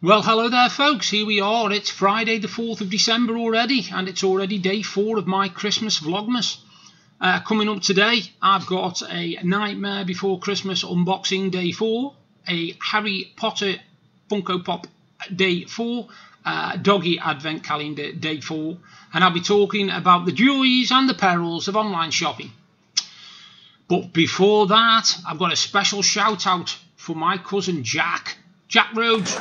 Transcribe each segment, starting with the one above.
Well, hello there folks, here we are. It's Friday the 4th of December already, and it's already day 4 of my Christmas Vlogmas. Coming up today, I've got a Nightmare Before Christmas unboxing day 4, a Harry Potter Funko Pop day 4, Doggy Advent Calendar day 4, and I'll be talking about the joys and the perils of online shopping. But before that, I've got a special shout out for my cousin Jack Rhodes.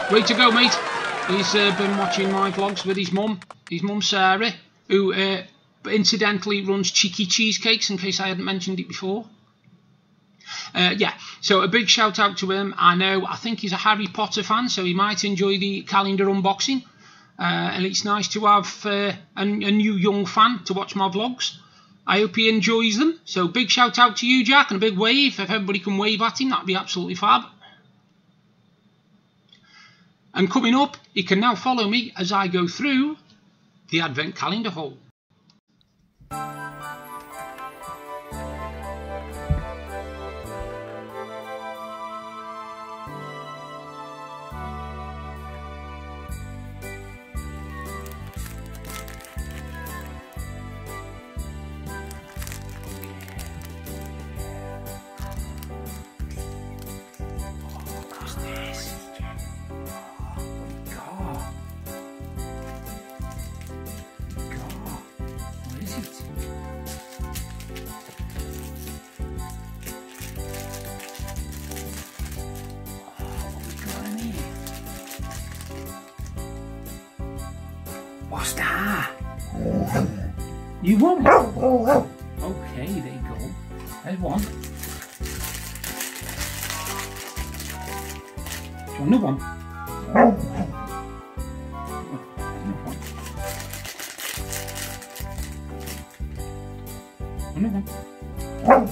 Way to go, mate. He's been watching my vlogs with his mum Sarah, who incidentally runs Cheeky Cheesecakes, in case I hadn't mentioned it before. Yeah, so a big shout out to him. I think he's a Harry Potter fan, so he might enjoy the calendar unboxing. And it's nice to have a new young fan to watch my vlogs. I hope he enjoys them. So big shout out to you, Jack, and a big wave. If everybody can wave at him, that'd be absolutely fab. And coming up, you can now follow me as I go through the Advent Calendar haul. What's that? You want one? Okay, there you go. There's one. Do you want another one? Another one.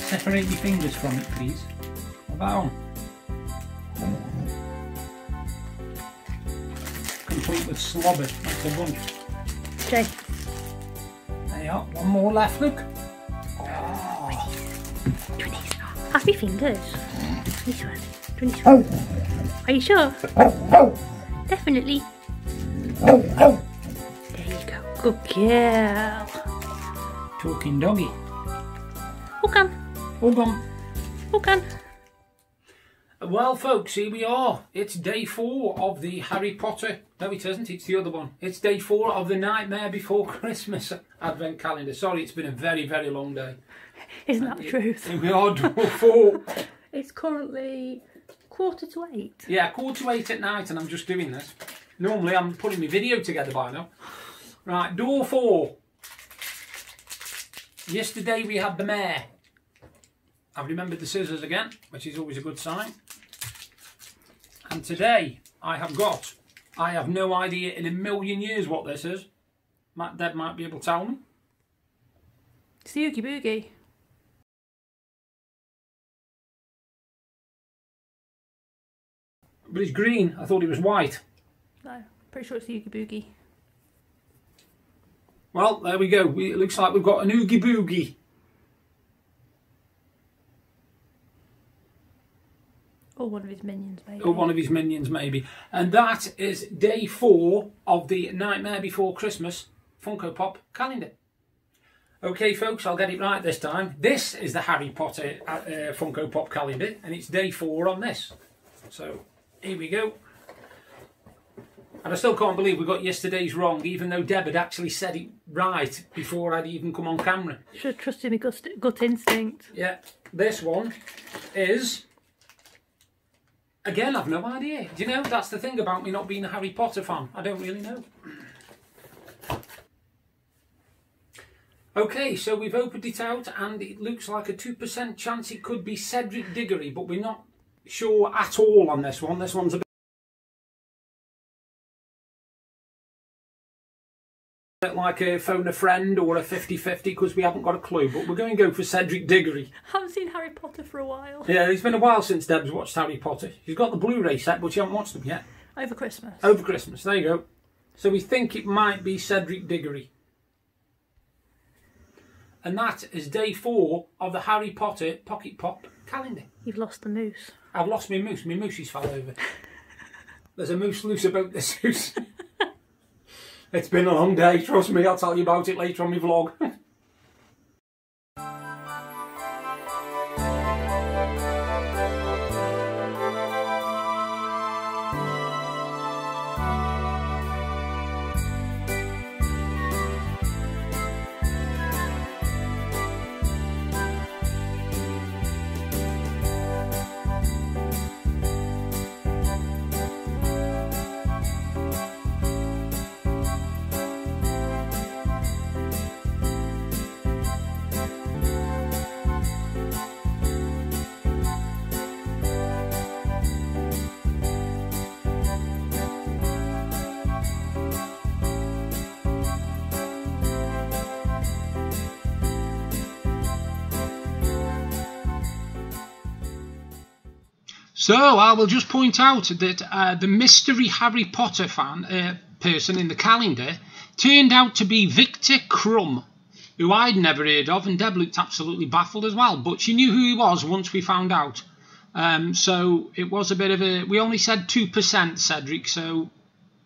Separate your fingers from it, please. What about on? Complete with slobber. That's a bunch. Okay. There you are. One more left, look. Oh. Happy fingers. This one. Are you sure? Definitely. There you go. Good girl. Talking doggy. Hook on. Hold on. Hook on. Well, folks, here we are. It's day 4 of the Harry Potter. No, it isn't. It's the other one. It's day 4 of the Nightmare Before Christmas Advent Calendar. Sorry, it's been a very, very long day. Isn't that the truth? Here we are, door 4. It's currently 7:45. Yeah, 7:45 at night, and I'm just doing this. Normally, I'm putting my video together by now. Right, door 4. Yesterday, we had the mayor. I've remembered the scissors again, which is always a good sign. And today, I have no idea in a million years what this is. Deb might be able to tell me. It's the Oogie Boogie. But it's green. I thought it was white. No, pretty sure it's the Oogie Boogie. Well, there we go. It looks like we've got an Oogie Boogie. Or one of his minions, maybe. Or one of his minions, maybe. And that is day 4 of the Nightmare Before Christmas Funko Pop calendar. Okay, folks, I'll get it right this time. This is the Harry Potter Funko Pop calendar, and it's day 4 on this. So, here we go. And I still can't believe we got yesterday's wrong, even though Deb had actually said it right before I'd even come on camera. Should have trusted my gut instinct. Yeah, this one is... Again, I've no idea. Do you know, that's the thing about me not being a Harry Potter fan. I don't really know. Okay, so we've opened it out and it looks like a 2% chance it could be Cedric Diggory, but we're not sure at all on this one. This one's a bit like a phone a friend or a 50-50 because we haven't got a clue, but we're going to go for Cedric Diggory. I haven't seen Harry Potter for a while. Yeah, it's been a while since Deb's watched Harry Potter. She's got the Blu-ray set, but she hasn't watched them yet. Over Christmas. Over Christmas, there you go. So we think it might be Cedric Diggory. And that is day 4 of the Harry Potter Pocket Pop calendar. You've lost the moose. I've lost my moose. My moosey's fell over. There's a moose loose about this house. It's been a long day, trust me. I'll tell you about it later on my vlog. So I will just point out that the mystery Harry Potter fan person in the calendar turned out to be Victor Crumb, who I'd never heard of, and Deb looked absolutely baffled as well, but she knew who he was once we found out. So it was a bit of a... We only said 2%, Cedric, so,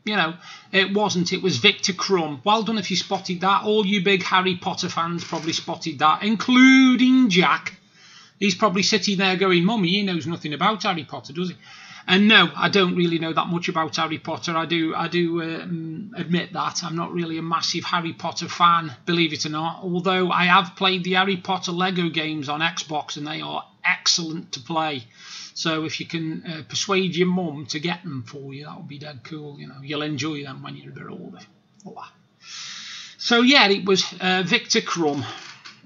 you know, it wasn't. It was Victor Crumb. Well done if you spotted that. All you big Harry Potter fans probably spotted that, including Jack. He's probably sitting there going, Mummy, he knows nothing about Harry Potter, does he? And no, I don't really know that much about Harry Potter. I do admit that. I'm not really a massive Harry Potter fan, believe it or not. Although I have played the Harry Potter Lego games on Xbox, and they are excellent to play. So if you can persuade your mum to get them for you, that would be dead cool. You know, you'll enjoy them when you're a bit older. So yeah, it was Victor Crumb.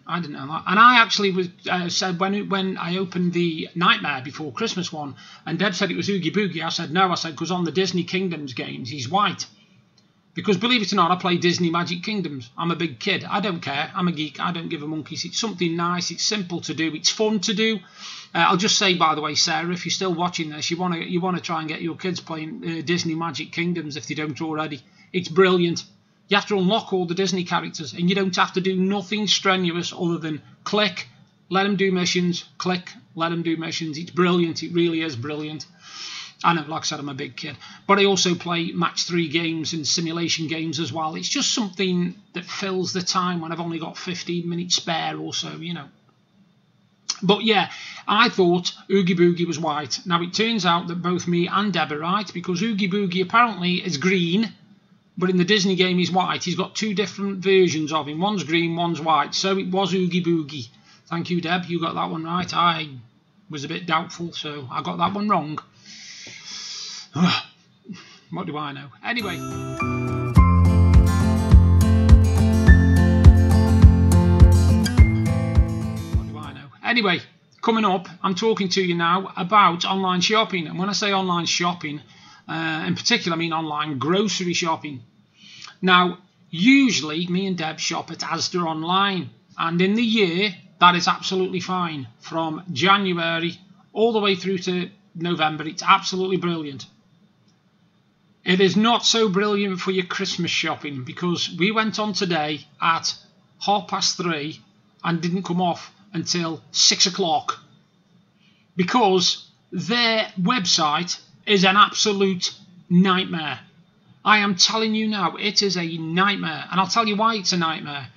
I didn't know that. And I actually was said when I opened the Nightmare Before Christmas one, and Deb said it was Oogie Boogie, I said no. I said because on the Disney Kingdoms games he's white. Because believe it or not, I play Disney Magic Kingdoms. I'm a big kid. I don't care. I'm a geek. I don't give a monkeys. It's something nice. It's simple to do. It's fun to do. I'll just say, by the way, Sarah, if you're still watching this, you want to try and get your kids playing Disney Magic Kingdoms if they don't already. It's brilliant. You have to unlock all the Disney characters, and you don't have to do nothing strenuous other than click, let them do missions, click, let them do missions. It's brilliant. It really is brilliant. I know, like I said, I'm a big kid. But I also play match 3 games and simulation games as well. It's just something that fills the time when I've only got 15 minutes spare or so, you know. But yeah, I thought Oogie Boogie was white. Now, it turns out that both me and Deb are right, because Oogie Boogie apparently is green, but in the Disney game he's white. He's got 2 different versions of him. One's green, one's white. So it was Oogie Boogie. Thank you, Deb. You got that one right. I was a bit doubtful, so I got that one wrong. What do I know? Anyway. What do I know? Anyway, coming up, I'm talking to you now about online shopping. And when I say online shopping, in particular, I mean online grocery shopping. Now, usually me and Deb shop at Asda online, and in the year that is absolutely fine. From January all the way through to November, it's absolutely brilliant. It is not so brilliant for your Christmas shopping, because we went on today at 3:30 and didn't come off until 6 o'clock, because their website is an absolute nightmare. I am telling you now, it is a nightmare. And I'll tell you why it's a nightmare.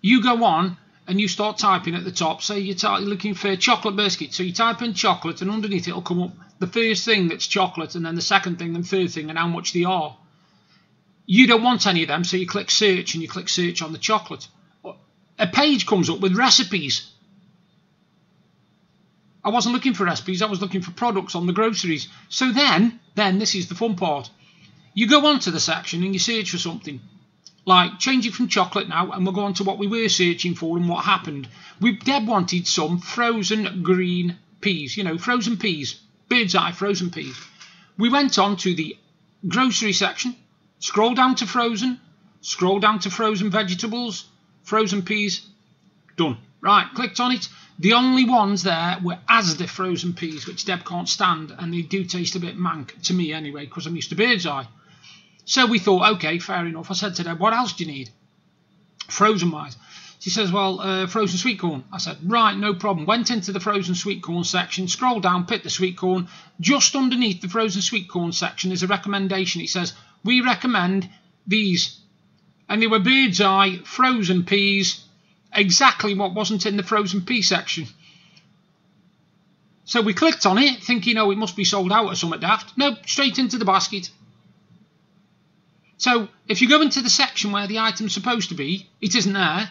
You go on and you start typing at the top. Say you're looking for chocolate biscuits. So you type in chocolate, and underneath it'll come up the first thing that's chocolate, and then the second thing, and third thing, and how much they are. You don't want any of them, so you click search, and you click search on the chocolate. A page comes up with recipes. I wasn't looking for recipes, I was looking for products on the groceries. So then this is the fun part. You go onto the section and you search for something. Like, change it from chocolate now, and we'll go on to what we were searching for and what happened. Deb wanted some frozen green peas, you know, frozen peas. Bird's eye frozen peas. We went on to the grocery section, scroll down to frozen vegetables, frozen peas, done. Right, clicked on it. The only ones there were Asda frozen peas, which Deb can't stand, and they do taste a bit mank, to me anyway, because I'm used to bird's eye. So we thought, okay, fair enough. I said to Deb, what else do you need? Frozen wise. She says, well, frozen sweet corn. I said, right, no problem. Went into the frozen sweet corn section, scrolled down, picked the sweet corn. Just underneath the frozen sweet corn section is a recommendation. It says, we recommend these. And they were bird's eye frozen peas, exactly what wasn't in the frozen pea section. So we clicked on it, thinking, oh, it must be sold out or something daft. No, straight into the basket. So if you go into the section where the item's supposed to be, it isn't there.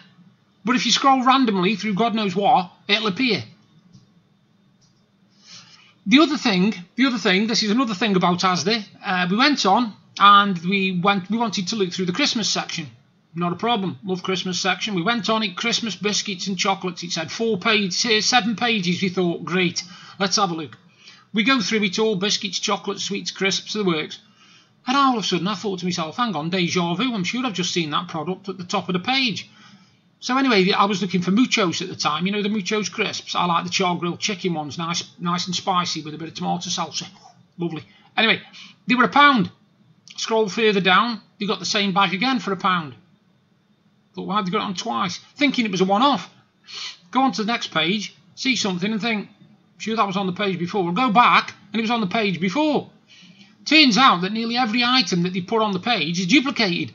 But if you scroll randomly through God knows what, it'll appear. The other thing, this is another thing about Asda. We went on and we wanted to look through the Christmas section. Not a problem. Love Christmas section. We went on it, Christmas biscuits and chocolates. It said 7 pages. We thought, great, let's have a look. We go through it all, biscuits, chocolates, sweets, crisps, the works. And all of a sudden I thought to myself, hang on, deja vu, I'm sure I've just seen that product at the top of the page. So anyway, I was looking for Muchos at the time. You know the Muchos crisps? I like the char grilled chicken ones, nice and spicy with a bit of tomato salsa. Lovely. Anyway, they were £1. Scroll further down, they got the same bag again for £1. Thought, why have they got it on twice? Thinking it was a one-off. Go on to the next page, see something and think, sure that was on the page before. We'll go back and it was on the page before. Turns out that nearly every item that they put on the page is duplicated.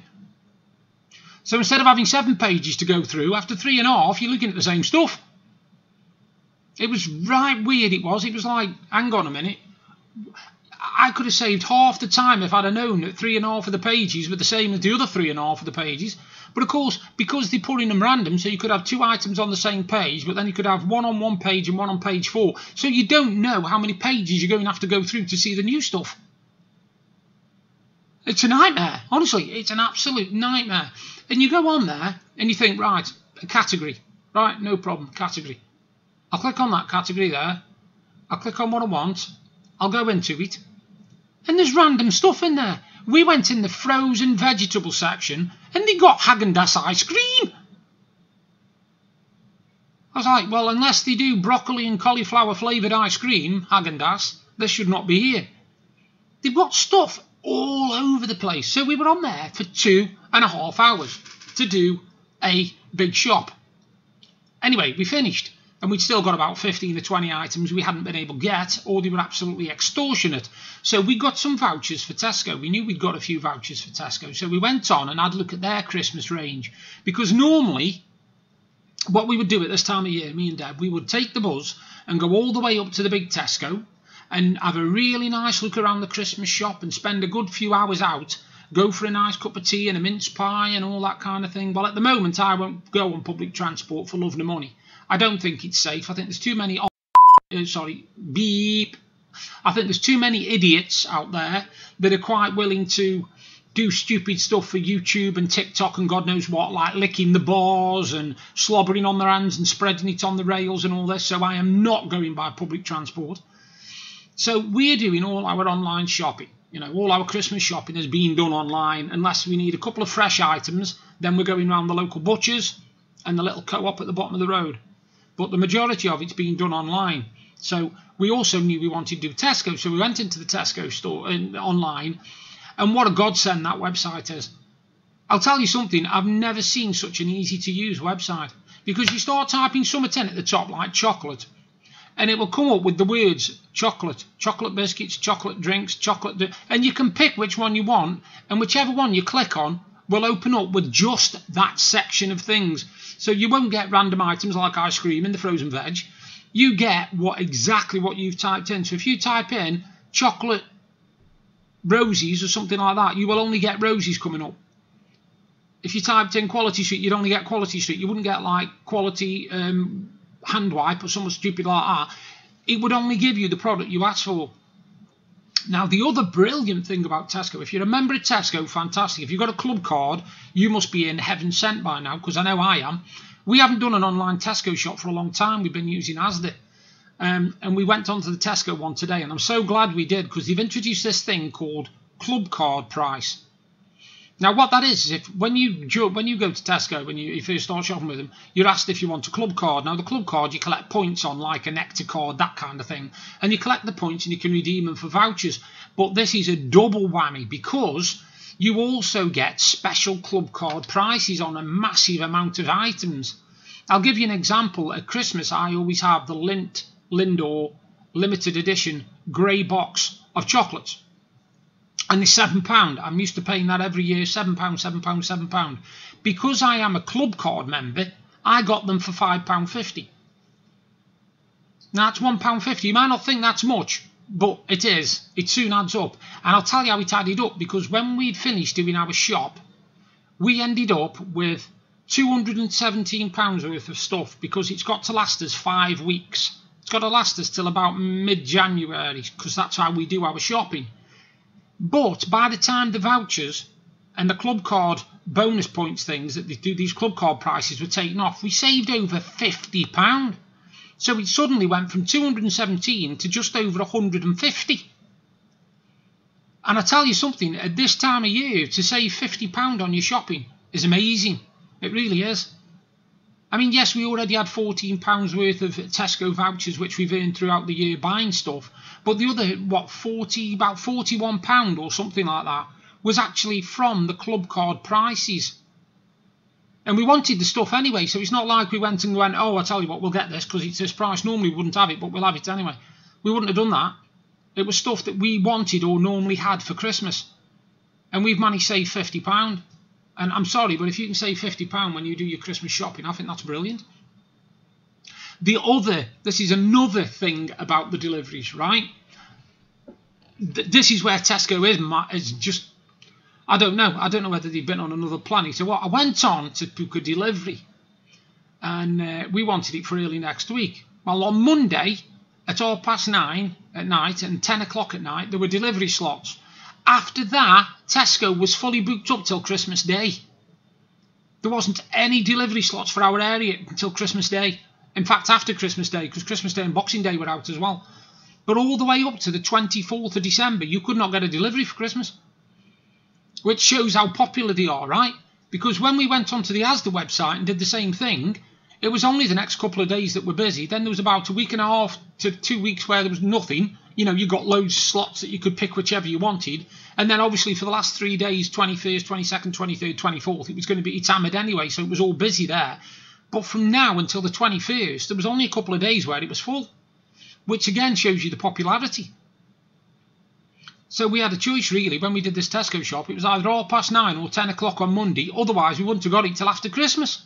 So instead of having 7 pages to go through, after 3.5, you're looking at the same stuff. It was right weird, it was. It was like, hang on a minute. I could have saved half the time if I'd have known that 3.5 of the pages were the same as the other 3.5 of the pages. But of course, because they put in them random, so you could have 2 items on the same page, but then you could have one on one page and one on page 4. So you don't know how many pages you're going to have to go through to see the new stuff. It's a nightmare. Honestly, it's an absolute nightmare. And you go on there and you think, right, a category. Right, no problem, category. I'll click on that category there. I'll click on what I want. I'll go into it. And there's random stuff in there. We went in the frozen vegetable section and they got Häagen-Dazs ice cream. I was like, well, unless they do broccoli and cauliflower flavoured ice cream, Häagen-Dazs, this should not be here. They've got stuff all over the place. So we were on there for 2.5 hours to do a big shop. Anyway, we finished. And we'd still got about 15 or 20 items we hadn't been able to get, or they were absolutely extortionate. So we got some vouchers for Tesco. We knew we'd got a few vouchers for Tesco. So we went on and had a look at their Christmas range. Because normally, what we would do at this time of year, me and Deb, we would take the bus and go all the way up to the big Tesco and have a really nice look around the Christmas shop and spend a good few hours out, go for a nice cup of tea and a mince pie and all that kind of thing. Well, at the moment, I won't go on public transport for love nor money. I don't think it's safe. I think there's too many... beep. I think there's too many idiots out there that are quite willing to do stupid stuff for YouTube and TikTok and God knows what, like licking the bars and slobbering on their hands and spreading it on the rails and all this. So I am not going by public transport. So we're doing all our online shopping. You know, all our Christmas shopping is being done online. Unless we need a couple of fresh items, then we're going around the local butchers and the little co-op at the bottom of the road. But the majority of it's being done online. So we also knew we wanted to do Tesco. So we went into the Tesco store online. And what a godsend that website is. I'll tell you something. I've never seen such an easy to use website. Because you start typing something at the top like chocolate. And it will come up with the words chocolate, chocolate biscuits, chocolate drinks, chocolate... And you can pick which one you want. And whichever one you click on will open up with just that section of things. So you won't get random items like ice cream in the frozen veg. You get exactly what you've typed in. So if you type in chocolate roses or something like that, you will only get roses coming up. If you typed in quality street, you'd only get quality street. You wouldn't get like quality hand wipe or something stupid like that. It would only give you the product you asked for. Now, the other brilliant thing about Tesco, if you're a member of Tesco, fantastic. If you've got a club card, you must be in heaven sent by now, because I know I am. We haven't done an online Tesco shop for a long time. We've been using Asda. And we went onto the Tesco one today, and I'm so glad we did, because they've introduced this thing called club card price. Now, what that is if when you go to Tesco, when you first start shopping with them, you're asked if you want a club card. Now, the club card, you collect points on, like a Nectar card, that kind of thing. And you collect the points and you can redeem them for vouchers. But this is a double whammy, because you also get special club card prices on a massive amount of items. I'll give you an example. At Christmas, I always have the Lindor limited edition grey box of chocolates. And they're £7. I'm used to paying that every year, £7, £7, £7. Because I am a club card member, I got them for £5.50. Now, that's £1.50. You might not think that's much, but it is. It soon adds up. And I'll tell you how it added up, because when we'd finished doing our shop, we ended up with £217 worth of stuff, because it's got to last us 5 weeks. It's got to last us till about mid-January, because that's how we do our shopping. But by the time the vouchers and the club card bonus points things that they do, these club card prices were taken off, we saved over £50. So it suddenly went from 217 to just over 150. And I tell you something, at this time of year, to save £50 on your shopping is amazing. It really is. I mean, yes, we already had £14 worth of Tesco vouchers, which we've earned throughout the year buying stuff. But the other, about £41 or something like that, was actually from the club card prices. And we wanted the stuff anyway, so it's not like we went, oh, I tell you what, we'll get this because it's this price. Normally we wouldn't have it, but we'll have it anyway. We wouldn't have done that. It was stuff that we wanted or normally had for Christmas. And we've managed to save £50. And I'm sorry, but if you can save £50 when you do your Christmas shopping, I think that's brilliant. This is another thing about the deliveries, right? This is where Tesco is just, I don't know whether they've been on another planet. So I went on to book a delivery, and we wanted it for early next week. Well, on Monday at 9:30 at night and 10 o'clock at night, there were delivery slots. After that, Tesco was fully booked up till Christmas Day. There wasn't any delivery slots for our area until Christmas Day. In fact, after Christmas Day, because Christmas Day and Boxing Day were out as well. But all the way up to the 24th of December, you could not get a delivery for Christmas. Which shows how popular they are, right? Because when we went onto the Asda website and did the same thing, it was only the next couple of days that were busy. Then there was about a week and a half to 2 weeks where there was nothing. You know, you got loads of slots that you could pick whichever you wanted. And then obviously for the last 3 days, 21st, 22nd, 23rd, 24th, it was going to be, it's hammered anyway, so it was all busy there. But from now until the 21st, there was only a couple of days where it was full, which again shows you the popularity. So we had a choice really when we did this Tesco shop. It was either 9:30 or 10 o'clock on Monday. Otherwise, we wouldn't have got it till after Christmas.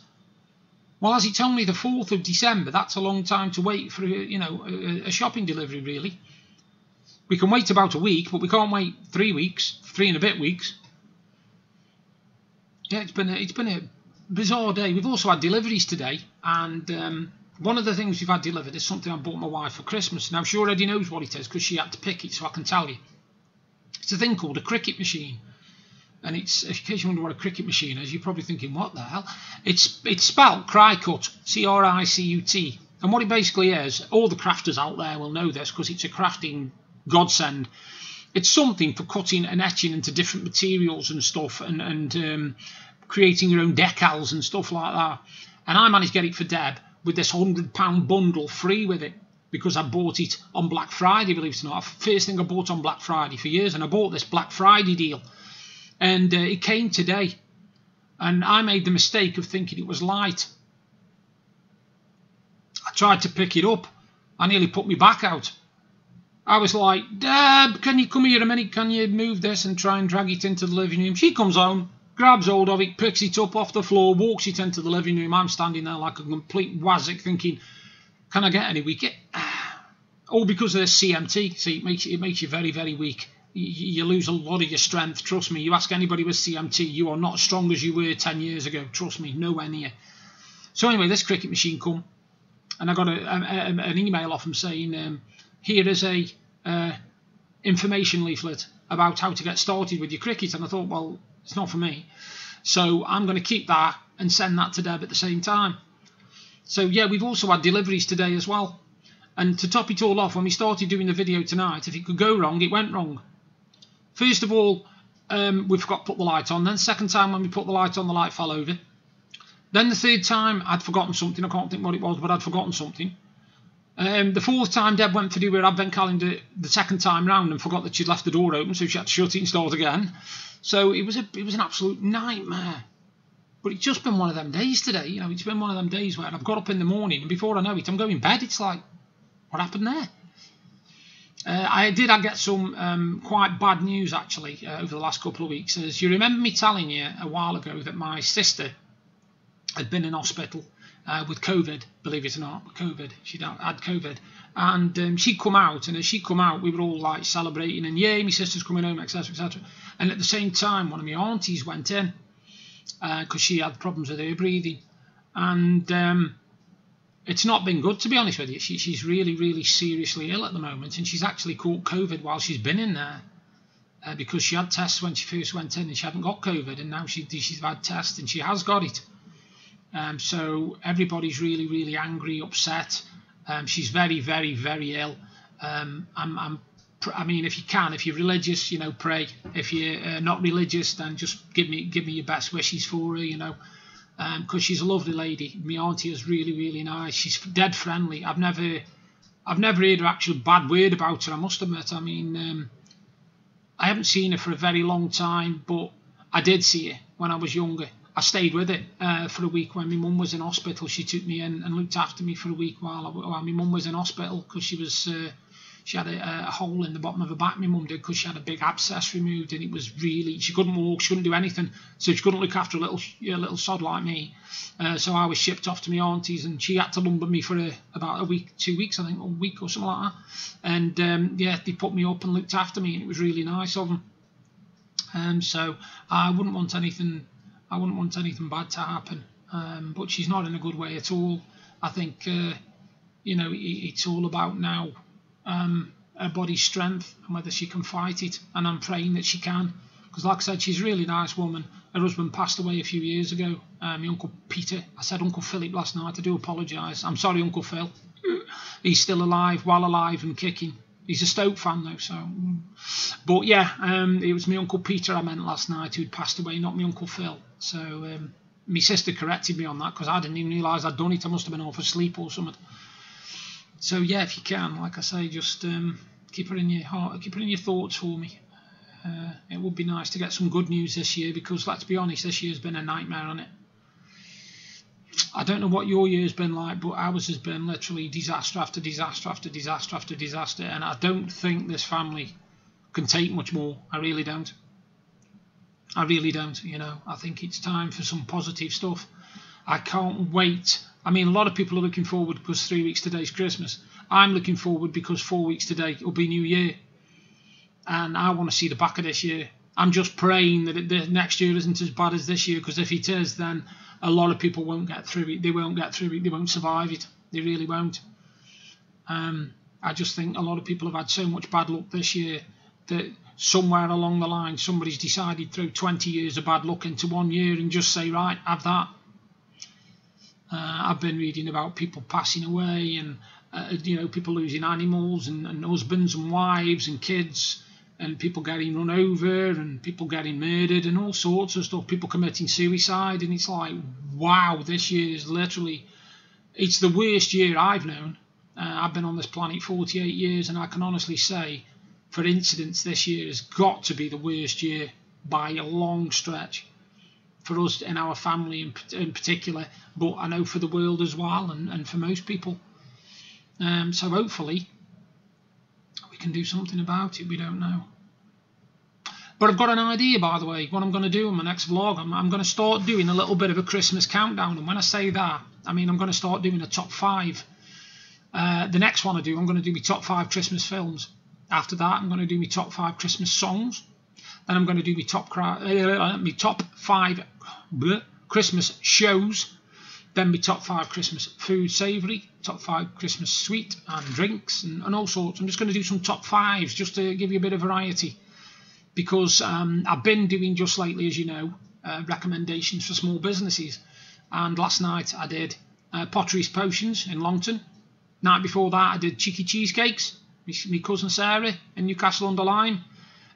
Well, as it's only the 4th of December, that's a long time to wait for, a shopping delivery, really. We can wait about a week, but we can't wait 3 weeks, 3 and a bit weeks. Yeah, it's been a bizarre day. We've also had deliveries today, and one of the things we've had delivered is something I bought my wife for Christmas. Now, she already knows what it is because she had to pick it, so I can tell you. It's a thing called a cricket machine. And it's, in case you wonder what a cricket machine is, you're probably thinking, what the hell? It's spelled Cricut, C-R-I-C-U-T. And what it basically is, all the crafters out there will know this because it's a crafting godsend. It's something for cutting and etching into different materials and stuff, and creating your own decals and stuff like that. And I managed to get it for Deb with this £100 bundle free with it, because I bought it on Black Friday, believe it or not. First thing I bought on Black Friday for years, and I bought this Black Friday deal. And it came today, and I made the mistake of thinking it was light. I tried to pick it up. I nearly put my back out. I was like, Deb, can you come here a minute? Can you move this and try and drag it into the living room? She comes home, grabs hold of it, picks it up off the floor, walks it into the living room. I'm standing there like a complete wazzick thinking, can I get any weaker? All because of this CMT. See, it makes you very, very weak. You lose a lot of your strength, trust me. You ask anybody with CMT, you are not as strong as you were 10 years ago, trust me, nowhere near. So anyway, this cricket machine come, and I got an email off them saying, here is a information leaflet about how to get started with your cricket. And I thought, well, it's not for me. So I'm going to keep that and send that to Deb at the same time. So yeah, we've also had deliveries today as well. And to top it all off, when we started doing the video tonight, if it could go wrong, it went wrong. First of all, we forgot to put the light on. Then second time when we put the light on, the light fell over. Then the third time, I'd forgotten something. I can't think what it was, but I'd forgotten something. The fourth time, Deb went to do her advent calendar the second time round and forgot that she'd left the door open, so she had to shut it and start again. So it was an absolute nightmare. But it's just been one of them days today. You know, it's been one of them days where I've got up in the morning and before I know it, I'm going to bed. It's like, what happened there? I get some quite bad news actually over the last couple of weeks. As you remember me telling you a while ago that my sister had been in hospital with COVID, believe it or not, COVID. She'd had COVID, and she'd come out, and as she come out, we were all like celebrating, and yay, my sister's coming home, etc., etc. And at the same time, one of my aunties went in because she had problems with her breathing, and it's not been good, to be honest with you. She's really, really seriously ill at the moment, and she's actually caught COVID while she's been in there because she had tests when she first went in and she hadn't got COVID, and now she's had tests and she has got it. So everybody's really, really angry, upset. She's very, very, very ill. I mean, if you're religious, you know, pray. If you're not religious, then just give me your best wishes for her, you know, because she's a lovely lady. My auntie is really, really nice. She's dead friendly. I've never heard her actual bad word about her, I must admit. I mean, I haven't seen her for a very long time, but I did see her when I was younger. I stayed with it for a week when my mum was in hospital. She took me in and looked after me for a week while my mum was in hospital because she had a hole in the bottom of her back. My mum did, because she had a big abscess removed, and it was really, she couldn't walk, she couldn't do anything, so she couldn't look after a little sod like me. So I was shipped off to my auntie's, and she had to lumber me for about a week, 2 weeks, I think, or a week or something like that. And yeah, they put me up and looked after me, and it was really nice of them. So I wouldn't want anything bad to happen, but she's not in a good way at all. I think you know, it's all about now her body's strength and whether she can fight it, and I'm praying that she can, because like I said, she's a really nice woman. Her husband passed away a few years ago, my Uncle Peter. I said Uncle Philip last night, I do apologise. I'm sorry, Uncle Phil. He's still alive, well alive and kicking. He's a Stoke fan though, so. But yeah, it was my Uncle Peter I meant last night who'd passed away, not my Uncle Phil. So my sister corrected me on that because I didn't even realise I'd done it. I must have been off asleep or something. So yeah, if you can, like I say, just keep her in your heart, keep her in your thoughts for me. It would be nice to get some good news this year, because let's be honest, this year's been a nightmare, hasn't it? I don't know what your year's been like, but ours has been literally disaster after disaster after disaster after disaster, and I don't think this family can take much more. I really don't. I really don't, you know. I think it's time for some positive stuff. I can't wait. I mean, a lot of people are looking forward because 3 weeks today's Christmas. I'm looking forward because 4 weeks today will be New Year, and I want to see the back of this year. I'm just praying that the next year isn't as bad as this year, because if it is, then a lot of people won't get through it. They won't get through it. They won't survive it. They really won't. I just think a lot of people have had so much bad luck this year that somewhere along the line somebody's decided to throw 20 years of bad luck into 1 year and just say, right, have that. I've been reading about people passing away, and you know, people losing animals, and husbands and wives and kids, and people getting run over, and people getting murdered, and all sorts of stuff, people committing suicide. And it's like, wow, this year is literally, it's the worst year I've known. I've been on this planet 48 years, and I can honestly say, for incidents, this year has got to be the worst year by a long stretch, for us in our family in particular, but I know for the world as well, and for most people. So hopefully we can do something about it. We don't know. But I've got an idea, by the way, what I'm going to do in my next vlog. I'm going to start doing a little bit of a Christmas countdown, and when I say that, I mean I'm going to start doing a top 5. The next one I do, I'm going to do my top 5 Christmas films. After that, I'm going to do my top 5 Christmas songs. Then I'm going to do my top 5 Christmas shows. Then my top 5 Christmas food, savoury, top 5 Christmas sweet and drinks, and all sorts. I'm just going to do some top 5s just to give you a bit of variety, because I've been doing, just lately, as you know, recommendations for small businesses. And last night I did Pottery's Potions in Longton. Night before that I did Cheeky Cheesecakes, my cousin Sarah in Newcastle under Lyme.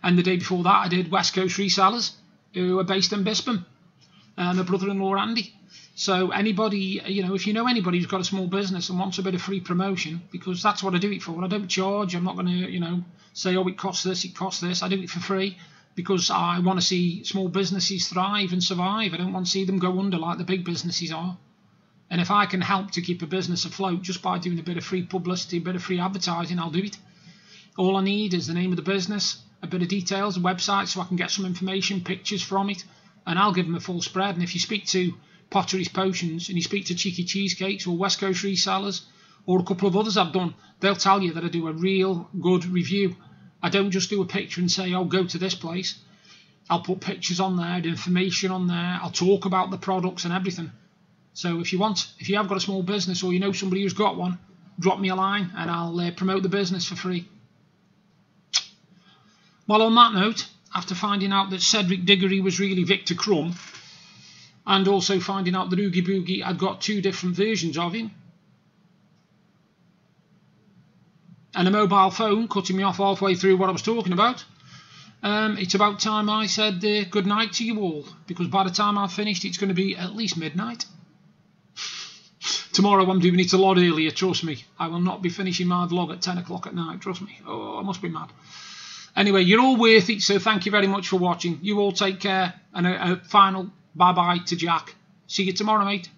And the day before that I did West Coast Resellers, who are based in Bisping, my brother-in-law Andy. So anybody, you know, if you know anybody who's got a small business and wants a bit of free promotion, because that's what I do it for. I don't charge. I'm not going to, you know, say, oh, it costs this, it costs this. I do it for free. because I want to see small businesses thrive and survive. I don't want to see them go under like the big businesses are. And if I can help to keep a business afloat just by doing a bit of free publicity, a bit of free advertising, I'll do it. All I need is the name of the business, a bit of details, a website so I can get some information, pictures from it, and I'll give them a full spread. And if you speak to Pottery's Potions and you speak to Cheeky Cheesecakes or West Coast Resellers or a couple of others I've done, they'll tell you that I do a real good review. I don't just do a picture and say, oh, go to this place. I'll put pictures on there, information on there. I'll talk about the products and everything. So if you have got a small business or you know somebody who's got one, drop me a line and I'll promote the business for free. Well, on that note, after finding out that Cedric Diggory was really Victor Crumb, and also finding out that Oogie Boogie had got 2 different versions of him, and a mobile phone cutting me off halfway through what I was talking about, it's about time I said good night to you all, because by the time I've finished it's going to be at least midnight. Tomorrow I'm doing it a lot earlier, trust me. I will not be finishing my vlog at 10 o'clock at night, trust me. Oh, I must be mad. Anyway, you're all worth it, so thank you very much for watching. You all take care, and a final bye-bye to Jack. See you tomorrow, mate.